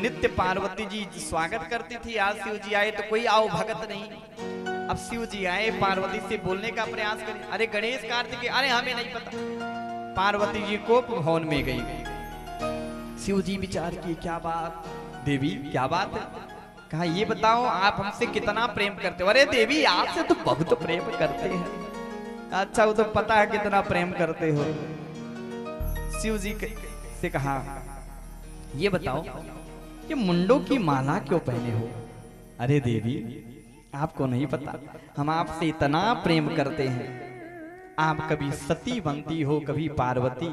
नित्य पार्वती जी स्वागत करती थी, आज शिव जी आए तो कोई आओ भगत नहीं। अब शिव जी आए, पार्वती से बोलने का प्रयास करें, अरे गणेश कार्तिक, अरे हमें नहीं पता। पार्वती जी कोप भवन में गई। शिव जी विचार किए, क्या बात देवी, क्या बात है? कहा ये बताओ आप हमसे कितना प्रेम करते हो? अरे देवी आपसे तो बहुत प्रेम करते हैं। अच्छा वो तो पता है कितना प्रेम करते हो। शिव जी से कहा ये बताओ कि मुंडों की माला क्यों पहने हो? अरे देवी आपको नहीं पता, हम आपसे इतना प्रेम करते हैं। आप कभी सती बनती हो, कभी पार्वती,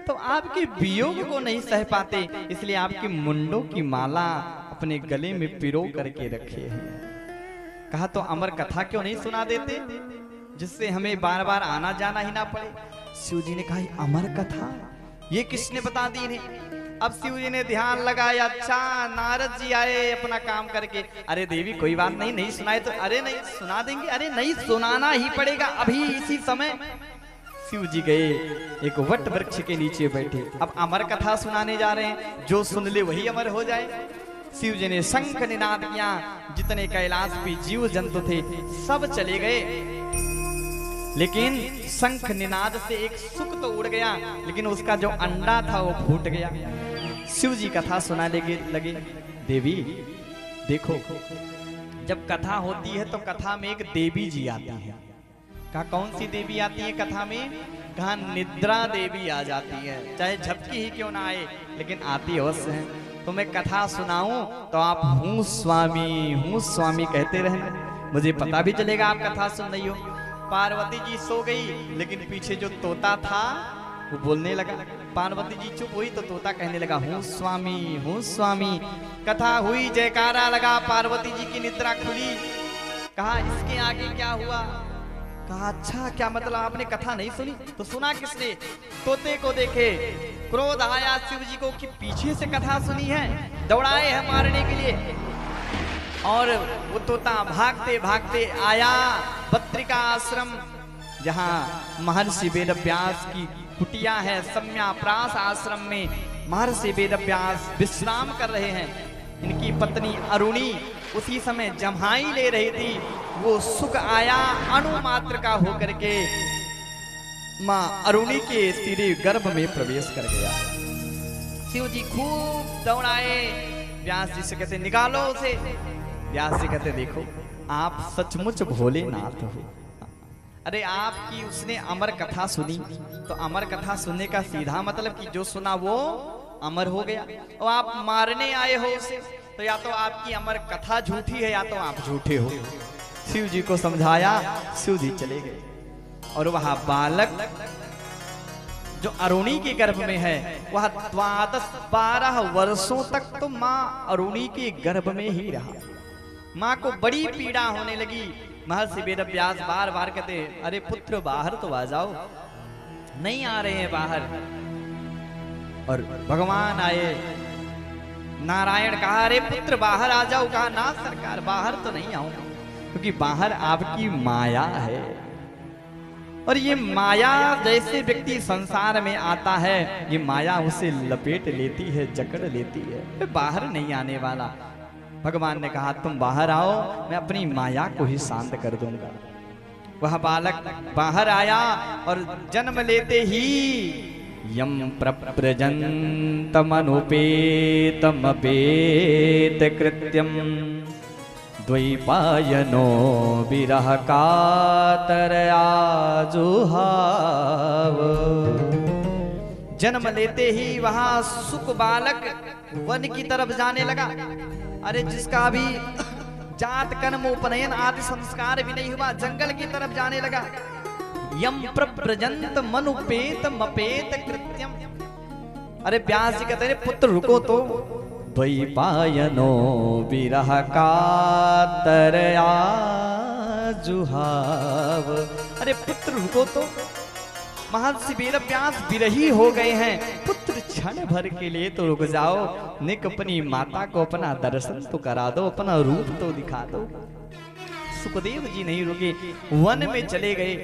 तो आपके वियोग को नहीं सह पाते, इसलिए आपके मुंडों की माला अपने गले में पिरो करके रखे हैं। कहा तो अमर कथा क्यों नहीं सुना देते, जिससे हमें बार बार आना जाना ही ना पड़े? शिव जी ने कहा अमर कथा ये किसने बता दी इन्हें? अब शिव जी ने ध्यान लगाया, अच्छा नारद जी आए अपना काम करके। अरे देवी कोई बात नहीं, नहीं सुनाए तो? अरे नहीं सुना देंगे। अरे नहीं सुनाना ही पड़ेगा अभी इसी समय। शिव जी गए, एक वट वृक्ष के नीचे बैठे, अब अमर कथा सुनाने जा रहे हैं, जो सुन ले वही अमर हो जाए। शिव जी ने शंख निनाद किया, जितने कैलाश पे जीव जंतु थे सब चले गए, लेकिन शंख निनाद से एक सुख तो उड़ गया, लेकिन उसका जो अंडा था वो फूट गया। शिव जी कथा सुनाने लगे, देवी देखो जब कथा होती है तो कथा में एक देवी जी आती है। कहा कौन सी देवी आती है कथा में? कहा निद्रा देवी आ जाती है, चाहे झपकी ही क्यों ना आए लेकिन आती अवश्य है। तो मैं कथा सुनाऊं तो आप हूँ स्वामी कहते रहेंगे, मुझे पता भी चलेगा आप कथा सुन रही हो। पार्वती जी सो गई, लेकिन पीछे जो तोता था वो बोलने लगा। पार्वती जी चुप हुई तो तोता कहने लगा हूँ स्वामी। कथा हुई, जयकारा लगा, पार्वती जी की निद्रा खुली। कहा इसके आगे क्या हुआ? कहा अच्छा क्या मतलब आपने कथा नहीं सुनी? तो सुना किसने? तोते को देखे क्रोध आया शिव जी को कि पीछे से कथा सुनी है, दौड़ाए हैं मारने के लिए। और वो तोता भागते भागते आया बद्रिका आश्रम, जहाँ महर्षि वेदव्यास की कुटिया है। सम्याप्रास आश्रम में महर्षि वेदव्यास विश्राम कर रहे हैं। इनकी पत्नी अरुणी उसी समय जम्हाई ले रही थी। वो सुख आया अणु मात्र का होकर के माँ अरुणी के सिरे गर्भ में प्रवेश कर गया। शिव जी खूब दौड़ाए, व्यास जी से कहते निकालो उसे। व्यास जी कहते देखो आप सचमुच भोलेनाथ हो। अरे आपकी उसने अमर कथा सुनी, तो अमर कथा सुनने का सीधा मतलब कि जो सुना वो अमर हो गया, और आप मारने आए हो उसे, तो या तो आपकी अमर कथा झूठी है या तो आप झूठे हो। शिव जी को समझाया, शिव जी चले गए। और वह बालक जो अरुणी के गर्भ में है वह 12 वर्षों तक तो माँ अरुणी के गर्भ में ही रहा। माँ को बड़ी पीड़ा होने लगी। महर्षि वेदव्यास बार बार कहते अरे पुत्र बाहर तो आ जाओ, नहीं आ रहे हैं बाहर। और भगवान आए, नारायण कहा अरे पुत्र बाहर आ जाओ। कहा ना सरकार बाहर तो नहीं आऊंगा, क्योंकि बाहर आपकी माया है। और ये माया जैसे व्यक्ति संसार में आता है, ये माया उसे लपेट लेती है, जकड़ लेती है, बाहर नहीं आने वाला। भगवान ने कहा तुम बाहर आओ, मैं अपनी माया को ही शांत कर दूंगा। वह बालक बाहर आया और जन्म लेते ही यम प्रव्रजन्तमनुपेतमपेत कृत्यम द्वैपायनो विरह कातरया जुहाव। जन्म लेते ही वहां सुख बालक वन की तरफ जाने लगा। अरे जिसका अभी जात कर्म उपनयन आदि संस्कार भी नहीं हुआ, जंगल की तरफ जाने लगा। यम प्रव्रजन्त मनुपेत मपेत कृत्यम। अरे व्यास जी कहते हैं पुत्र रुको तो, द्वैपायनो विरह कातरया जुहाव। अरे पुत्र रुको तो, महर्षि वेदव्यास विरही हो गए हैं, पुत्र क्षण भर के लिए तो रुक जाओ, निक अपनी माता को अपना दर्शन तो करा दो, अपना रूप तो दिखा दो। सुखदेव जी नहीं रुके, वन में चले गए।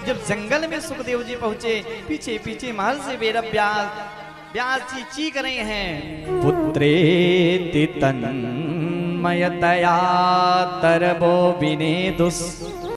जब जंगल में सुखदेव जी पहुंचे, पीछे पीछे महर्षि वेदव्यास व्यास जी चीख रहे हैं पुत्रेति तन्मयतया तरबो विनेदुस